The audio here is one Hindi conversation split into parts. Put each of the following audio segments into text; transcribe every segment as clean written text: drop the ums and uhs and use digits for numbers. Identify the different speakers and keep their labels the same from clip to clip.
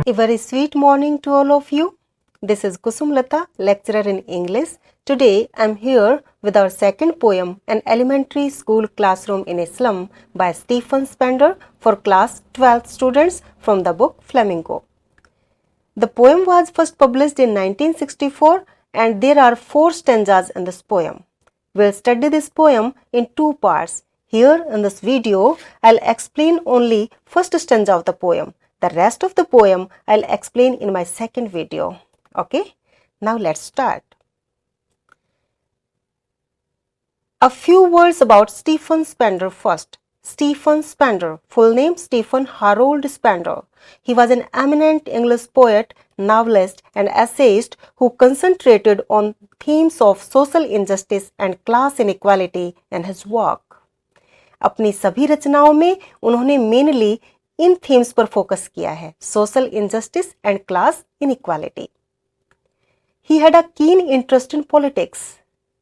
Speaker 1: A very sweet morning to all of you. This is Kusum Lata, lecturer in English. Today I am here with our second poem, An Elementary School Classroom in a Slum by Stephen Spender for Class 12th students from the book Flamingo. The poem was first published in 1964 and there are 4 stanzas in this poem. We'll study this poem in 2 parts. Here in this video, I'll explain only first stanza of the poem. The rest of the poem I'll explain in my second video. Okay, now let's start. A few words about Stephen Spender first. Stephen Spender, full name Stephen Harold Spender. He was an eminent English poet, novelist and essayist who concentrated on themes of social injustice and class inequality in his work. अपनी सभी रचनाओं में उन्होंने मेनली इन थीम्स पर फोकस किया है, social injustice and class inequality. He had a keen interest in politics.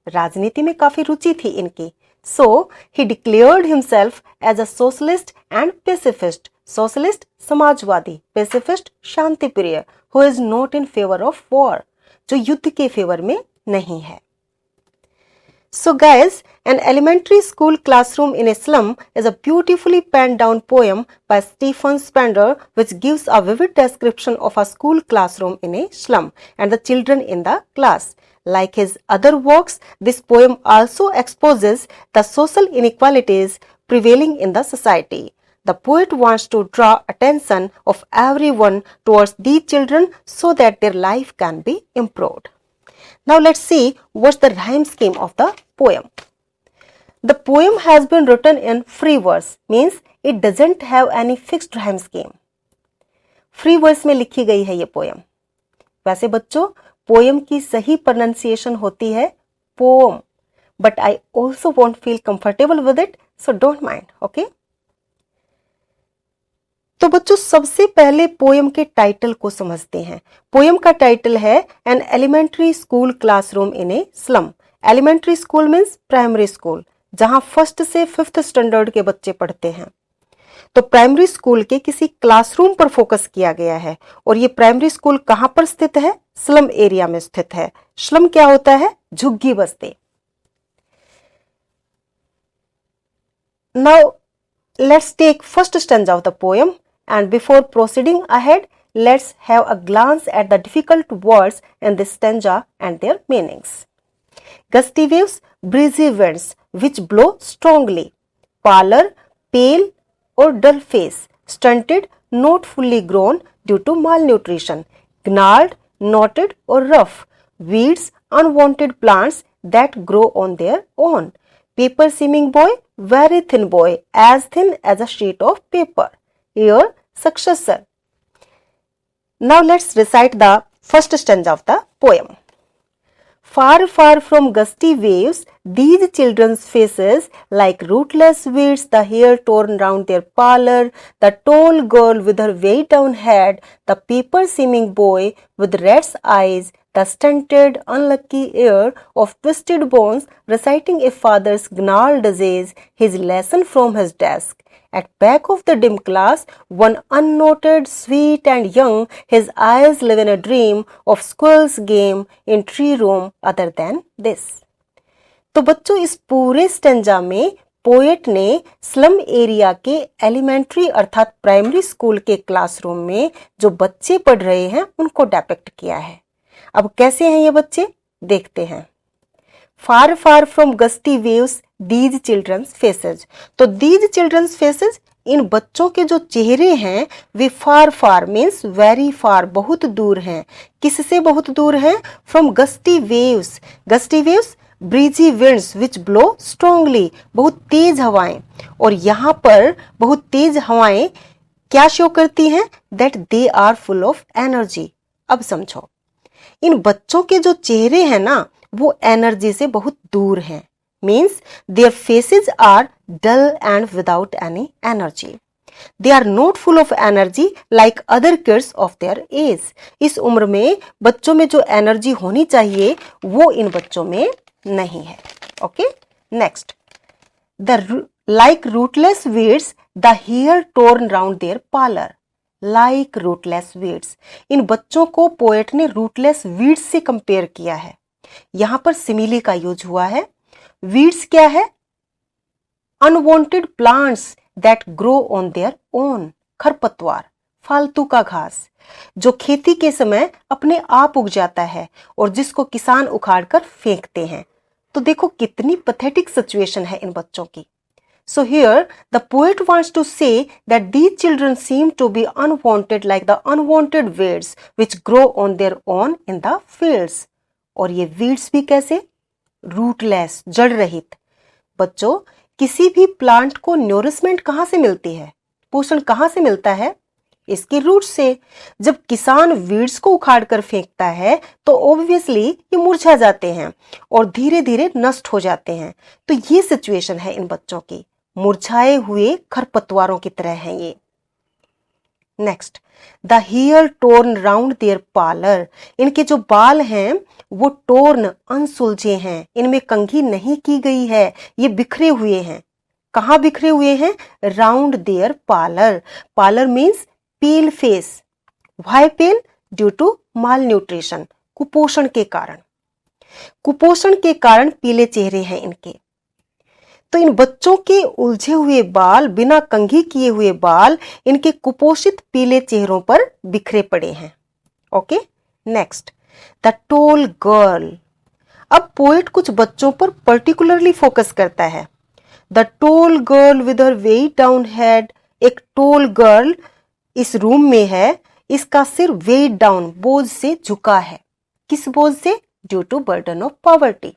Speaker 1: राजनीति में काफी रुचि थी इनकी. So he declared himself as a socialist and pacifist. Socialist समाजवादी, पेसिफिस्ट शांति प्रिय, who is not in favour of war, जो युद्ध के फेवर में नहीं है. So guys, An Elementary School Classroom in a Slum is a beautifully penned down poem by Stephen Spender which gives a vivid description of a school classroom in a slum and the children in the class. Like his other works, this poem also exposes the social inequalities prevailing in the society. The poet wants to draw attention of everyone towards these children so that their life can be improved. Now let's see what's the rhyme scheme of the poem. The poem has been written in free verse, means it doesn't have any fixed rhyme scheme. Free verse में लिखी गई है ये पोएम. वैसे बच्चों, पोएम की सही प्रोनाउंसिएशन होती है pome, but I also won't feel comfortable with it, so don't mind, okay? तो बच्चों सबसे पहले पोएम के टाइटल को समझते हैं. पोएम का टाइटल है an elementary school classroom in a slum. Elementary school means primary school, जहां 1st से 5th स्टैंडर्ड के बच्चे पढ़ते हैं. तो प्राइमरी स्कूल के किसी क्लासरूम पर फोकस किया गया है और ये प्राइमरी स्कूल कहां पर स्थित है? स्लम एरिया में स्थित है. स्लम क्या होता है? झुग्गी बस्ती. Now let's take first stanza of the poem. And before proceeding ahead, let's have a glance at the difficult words in this stanza and their meanings. Gusty waves, breezy winds which blow strongly. Pallor, pale or dull face. Stunted, not fully grown due to malnutrition. Gnarled, knotted or rough. Weeds, unwanted plants that grow on their own. Paper seeming boy, very thin boy, as thin as a sheet of paper. Your successor. Now let's recite the first stanza of the poem. Far, far from gusty waves, these children's faces, like rootless weeds, the hair torn round their pallor, the tall girl with her weighed down head, the paper-seeming boy with rat's eyes, the stunted, unlucky heir of twisted bones, reciting a father's gnarled disease, his lesson from his desk. At back of the dim class, one unnoted, sweet and young, his eyes live in a dream of squirrel's game in tree room other than this. तो बच्चों इस पूरे स्टेंजा में पोएट ने स्लम एरिया के एलिमेंट्री अर्थात प्राइमरी स्कूल के क्लासरूम में जो बच्चे पढ़ रहे हैं उनको डिपिक्ट किया है. अब कैसे हैं ये बच्चे? देखते हैं. Far, far from gusty waves, these children's faces. तो these children's faces, इन बच्चों के जो चेहरे हैं वे far far means very far, बहुत दूर हैं. किससे बहुत दूर हैं? From gusty waves. Gusty waves, breezy winds which blow strongly. बहुत तेज हवाएं. और यहाँ पर बहुत तेज हवाएं क्या शो करती हैं? That they are full of energy. अब समझो, इन बच्चों के जो चेहरे हैं ना वो एनर्जी से बहुत दूर हैं. Means their faces are dull and without any energy. They are not full of energy like other kids of their age. इस उम्र में बच्चों में जो एनर्जी होनी चाहिए वो इन बच्चों में नहीं है. Okay, next. The like rootless weeds, the hair torn round their pallor. Like rootless weeds. इन बच्चों को पोएट ने रूटलेस वीड्स से कंपेयर किया है। यहां पर सिमिली का यूज हुआ है। वीड्स क्या है? Unwanted plants that grow on their own, खरपतवार, फालतू का घास जो खेती के समय अपने आप उग जाता है और जिसको किसान उखाड़कर फेंकते हैं। तो देखो कितनी पैथेटिक सिचुएशन है इन बच्चों की। So here the poet wants to say that these children seem to be unwanted like the unwanted weeds which grow on their own in the fields. और ये weeds भी कैसे? रूटलेस, जड़ रहित। बच्चों, किसी भी प्लांट को न्यूरिशमेंट कहाँ से मिलती है? पोषण कहाँ से मिलता है? इसके रूट से। जब किसान वीड्स को उखाड़ कर फेंकता है तो ऑब्वियसली ये मुरझा जाते हैं और धीरे धीरे नष्ट हो जाते हैं। तो ये सिचुएशन है इन बच्चों की, मुरझाए हुए खरपतवारों की तरह हैं ये। Next, the hair torn round their pallor. इनके जो बाल हैं वो टोर्न, अनसुलझे हैं, इनमें कंघी नहीं की गई है, ये बिखरे हुए हैं। कहाँ बिखरे हुए हैं? Round their pallor. Pallor means pale face. Why pale? Due to malnutrition, कुपोषण के कारण। कुपोषण के कारण पीले चेहरे हैं इनके। तो इन बच्चों के उलझे हुए बाल, बिना कंघी किए हुए बाल, इनके कुपोषित पीले चेहरों पर बिखरे पड़े हैं। Okay, next, the tall girl. अब पोएट कुछ बच्चों पर पर्टिकुलरली फोकस करता है। The tall girl with her weighed down head. एक टोल गर्ल इस रूम में है, इसका सिर वेट डाउन, बोझ से झुका है। किस बोझ से? Due to burden of poverty.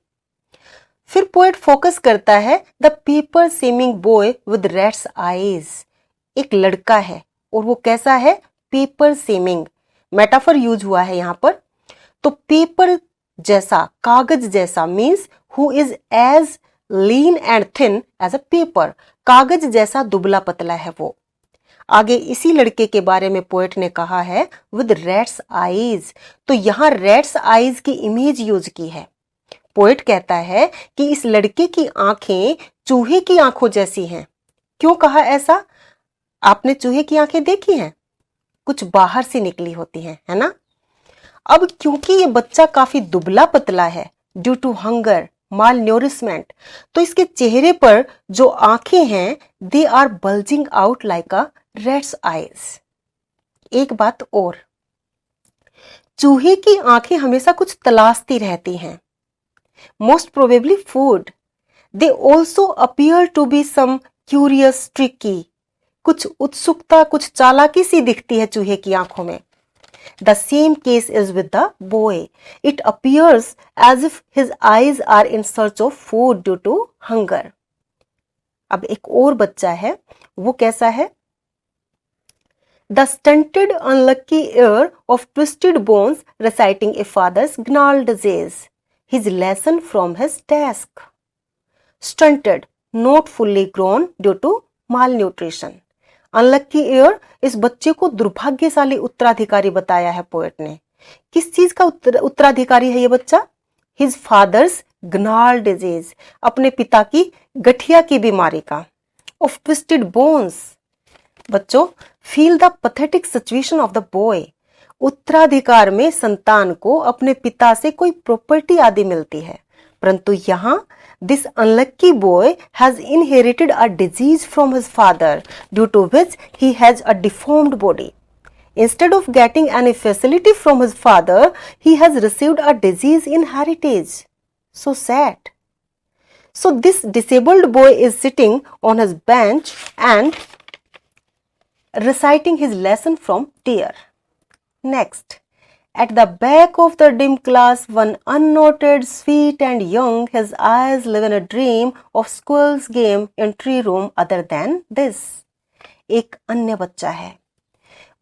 Speaker 1: फिर पोएट फोकस करता है the paper seeming boy with rat's eyes. एक लड़का है और वो कैसा है? पेपर सेमिंग, मेटाफर यूज हुआ है यहां पर। तो पेपर जैसा, कागज जैसा means who is as lean and thin as a paper. कागज जैसा दुबला पतला है वो। आगे इसी लड़के के बारे में पोएट ने कहा है विद रेड्स आईज। तो यहां रेड्स आईज की इमेज यूज की है। पोएट कहता है कि इस लड़के की आंखें चूहे की आंखों जैसी हैं। क्यों कहा ऐसा? आपने चूहे की आंखें देखी हैं? कुछ बाहर से निकली होती हैं, है ना? अब क्योंकि ये बच्चा काफी दुबला पतला है due to hunger, malnourishment, तो इसके चेहरे पर जो आंखें हैं they are bulging out like a rat's eyes. एक बात और, चूहे की आंखें हमेशा कुछ तलाशती रहती हैं, most probably food. They also appear to be some curious, tricky. कुछ उत्सुकता, कुछ चालाकी सी दिखती है चूहे की आंखों में। The same case is with the boy. It appears as if his eyes are in search of food due to hunger. अब एक और बच्चा है, वो कैसा है? The stunted, unlucky heir of twisted bones reciting a father's gnarled disease. His lesson from his desk. Stunted, not fully grown due to malnutrition. Unlucky heir, इस बच्चे को दुर्भाग्यशाली उत्तराधिकारी बताया है पोएट ने। किस चीज का उत्तराधिकारी है ये बच्चा? His father's gnarled disease, अपने पिता की गठिया की बीमारी का। Of twisted bones. बच्चों, feel the pathetic situation of the boy. उत्तराधिकार में संतान को अपने पिता से कोई प्रॉपर्टी आदि मिलती है, परंतु यहाँ this unlucky boy has inherited a disease from his father due to which he has a deformed body. Instead of getting any facility from his father he has received a disease in heritage. So sad. So this disabled boy is sitting on his bench and reciting his lesson from there. Next, at the back of the dim class, one unnoted, sweet and young, his eyes live in a dream of squirrel's game in tree room other than this. एक अन्य बच्चा है,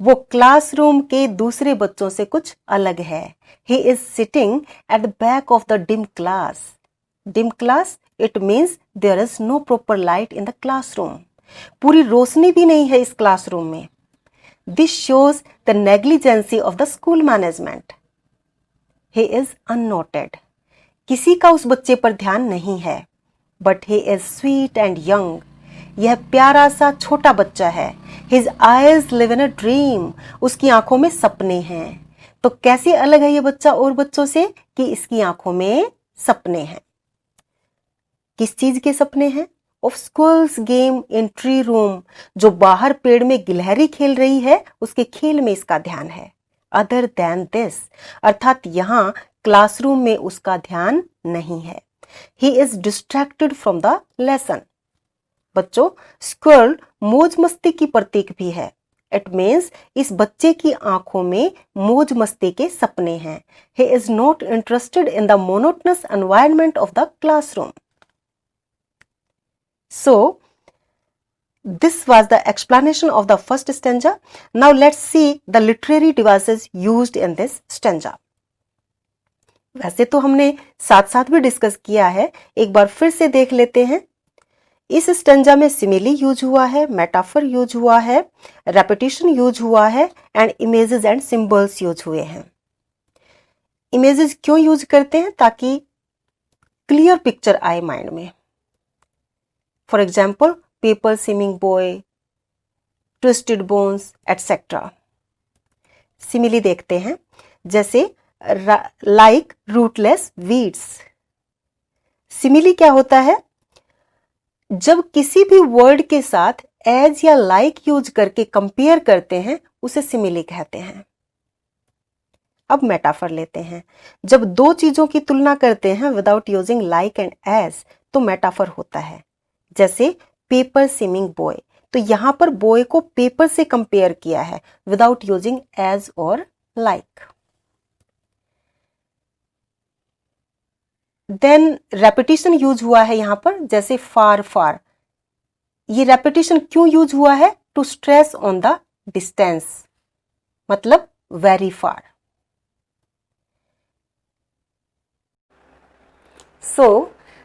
Speaker 1: वो क्लासरूम के दूसरे बच्चों से कुछ अलग है। He is sitting at the back of the dim class. Dim class, it means there is no proper light in the classroom. पूरी रोशनी भी नहीं है इस क्लासरूम में। This shows the negligence of the school management. He is unnoted. किसी का उस बच्चे पर ध्यान नहीं है। But he is sweet and young. यह प्यारा सा छोटा बच्चा है। His eyes live in a dream, उसकी आंखों में सपने हैं। तो कैसे अलग है ये बच्चा और बच्चों से कि इसकी आंखों में सपने हैं। किस चीज के सपने हैं? Of squirrel's game in tree room, जो बाहर पेड़ में गिलहरी खेल रही है उसके खेल में इसका ध्यान है। Other than this, अर्थात यहाँ क्लासरूम में उसका ध्यान नहीं है। He is distracted from the lesson. बच्चों, स्क्विरल मौज मस्ती की प्रतीक भी है। It means इस बच्चे की आंखों में मौज मस्ती के सपने हैं। He is not interested in the monotonous environment of the classroom. So, this was the explanation of the first stanza. Now let's see the literary devices used in this stanza. वैसे तो हमने साथ साथ भी डिस्कस किया है, एक बार फिर से देख लेते हैं। इस स्टेंजा में सिमिली यूज हुआ है, मेटाफर यूज हुआ है, रेपिटेशन यूज हुआ है and images and symbols use हुए हैं। इमेजेस क्यों यूज करते हैं? ताकि क्लियर पिक्चर आए माइंड में। For example, paper swimming boy, twisted bones etcetera. Simile देखते हैं, जैसे लाइक रूटलेस वीड्स। सिमिली क्या होता है? जब किसी भी वर्ड के साथ एज या लाइक यूज करके कंपेयर करते हैं उसे सिमिली कहते हैं। अब मेटाफर लेते हैं। जब दो चीजों की तुलना करते हैं without using like and as तो मेटाफर होता है। जैसे पेपर स्विमिंग बॉय, तो यहां पर बॉय को पेपर से कंपेयर किया है विदाउट यूजिंग एज और लाइक। देन रेपिटेशन यूज हुआ है यहां पर, जैसे फार फार। ये रेपिटेशन क्यों यूज हुआ है? To stress on the distance, मतलब very far. So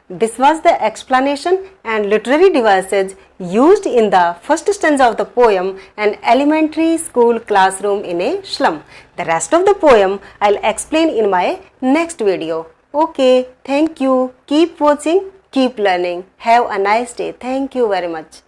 Speaker 1: this was the explanation and literary devices used in the first stanza of the poem An Elementary School Classroom in a Slum. The rest of the poem I'll explain in my next video. Okay, thank you. Keep watching, keep learning. Have a nice day. Thank you very much.